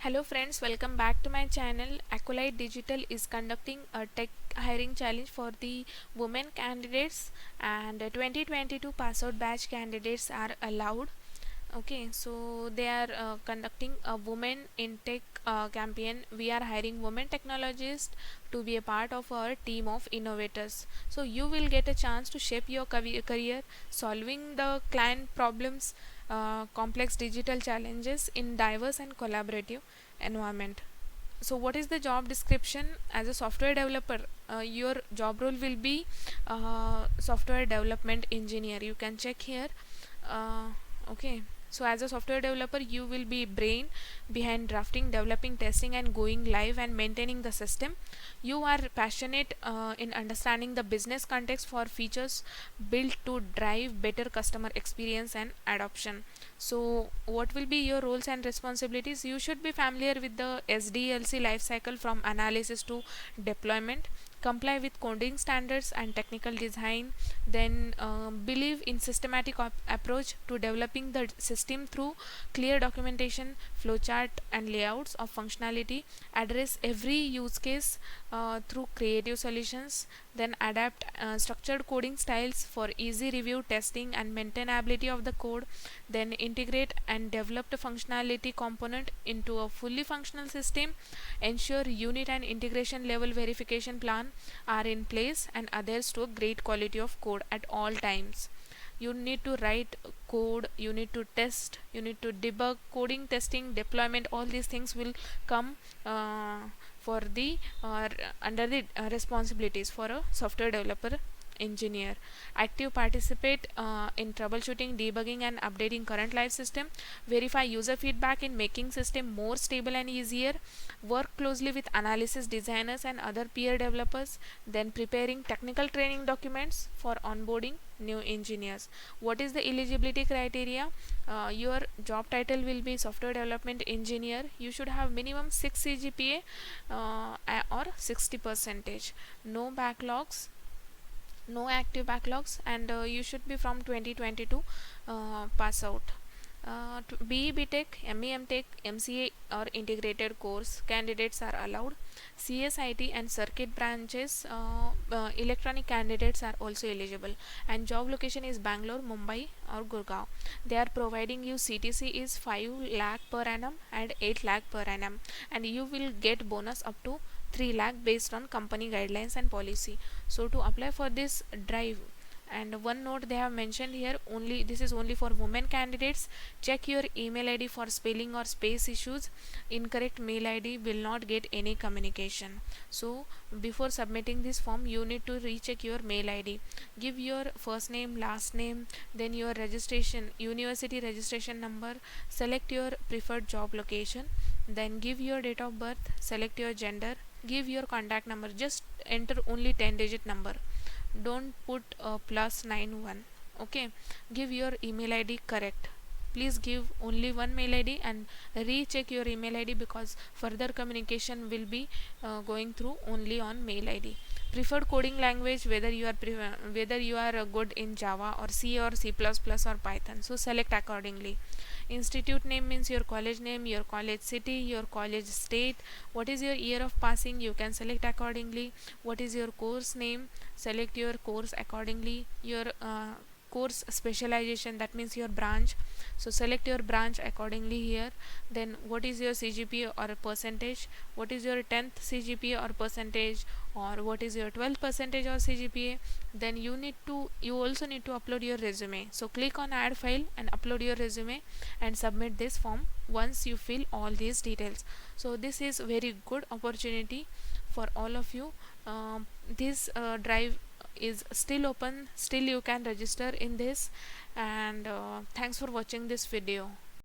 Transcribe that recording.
Hello friends, welcome back to my channel. Acolyte Digital is conducting a tech hiring challenge for the women candidates, and 2022 pass out batch candidates are allowed. Okay, so they are conducting a women in tech campaign. We are hiring women technologists to be a part of our team of innovators. So you will get a chance to shape your career, solving the client problems, complex digital challenges in diverse and collaborative environment. So what is the job description? As a software developer, your job role will be software development engineer. You can check here. uh, okay, so as a software developer you will be brain behind drafting, developing, testing and going live and maintaining the system. You are passionate in understanding the business context for features built to drive better customer experience and adoption. So what will be your roles and responsibilities? You should be familiar with the SDLC lifecycle from analysis to deployment, comply with coding standards and technical design, then believe in systematic approach to developing the system through clear documentation, flowchart and layouts of functionality, address every use case through creative solutions, then adapt structured coding styles for easy review, testing and maintainability of the code, then integrate and develop the functionality component into a fully functional system, ensure unit and integration level verification plan are in place and adheres to a great quality of code at all times. You need to write code, you need to test, you need to debug, coding, testing, deployment, all these things will come for the under the responsibilities for a software developer engineer. Active participate in troubleshooting, debugging and updating current live system, verify user feedback in making system more stable and easier, work closely with analysis designers and other peer developers, then preparing technical training documents for onboarding new engineers. What is the eligibility criteria? Your job title will be software development engineer. You should have minimum 6 CGPA or 60 percentage, no backlogs, no active backlogs, and you should be from 2022 pass out. BE BTech, ME MTech, MCA or integrated course candidates are allowed. CSIT and circuit branches electronic candidates are also eligible, and job location is Bangalore, Mumbai or Gurgaon. They are providing you CTC is 5 lakh per annum and 8 lakh per annum, and you will get bonus up to 3 lakh based on company guidelines and policy. So to apply for this drive, and one note they have mentioned here, only this is only for women candidates. Check your email ID for spelling or space issues. Incorrect mail ID will not get any communication. So before submitting this form you need to recheck your mail ID. Give your first name, last name, then your registration university registration number, select your preferred job location, then give your date of birth, select your gender, give your contact number, just enter only 10-digit number, don't put +91. Okay, give your email ID correct. Please give only one mail ID and recheck your email ID, because further communication will be going through only on mail ID. Preferred coding language, whether you are good in Java or C or C++ or Python, so select accordingly. Institute name means your college name, your college city, your college state. What is your year of passing? You can select accordingly. What is your course name? Select your course accordingly. Your course specialization, that means your branch, so select your branch accordingly here. Then what is your CGPA or a percentage? What is your 10th CGPA or percentage, or what is your 12th percentage or CGPA? Then you also need to upload your resume. So click on add file and upload your resume and submit this form once you fill all these details. So this is very good opportunity for all of you. This drive is still open, still you can register in this, and thanks for watching this video.